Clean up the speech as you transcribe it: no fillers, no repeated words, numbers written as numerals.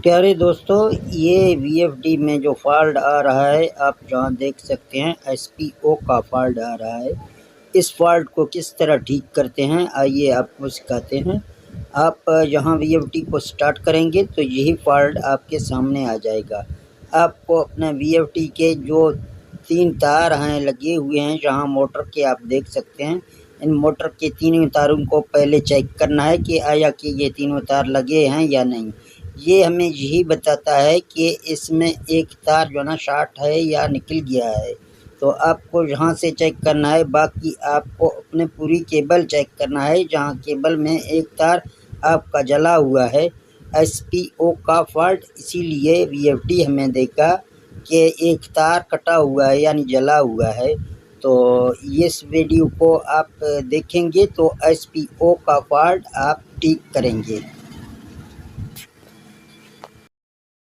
प्यारे दोस्तों, ये VFD में जो फॉल्ट आ रहा है आप जहाँ देख सकते हैं SPO का फॉल्ट आ रहा है। इस फॉल्ट को किस तरह ठीक करते हैं आइए आपको सिखाते हैं। आप जहाँ VFD को स्टार्ट करेंगे तो यही फॉल्ट आपके सामने आ जाएगा। आपको अपने VFD के जो 3 तार हैं लगे हुए हैं जहाँ मोटर के आप देख सकते हैं, इन मोटर के तीनों तारों को पहले चेक करना है कि आया कि ये तीनों तार लगे हैं या नहीं। ये हमें यही बताता है कि इसमें एक तार जो ना शॉर्ट है या निकल गया है। तो आपको यहाँ से चेक करना है, बाकी आपको अपने पूरी केबल चेक करना है जहाँ केबल में एक तार आपका जला हुआ है। SPO का फॉल्ट इसीलिए VFD हमें देगा कि एक तार कटा हुआ है यानी जला हुआ है। तो इस वीडियो को आप देखेंगे तो SPO का फॉल्ट आप ठीक करेंगे।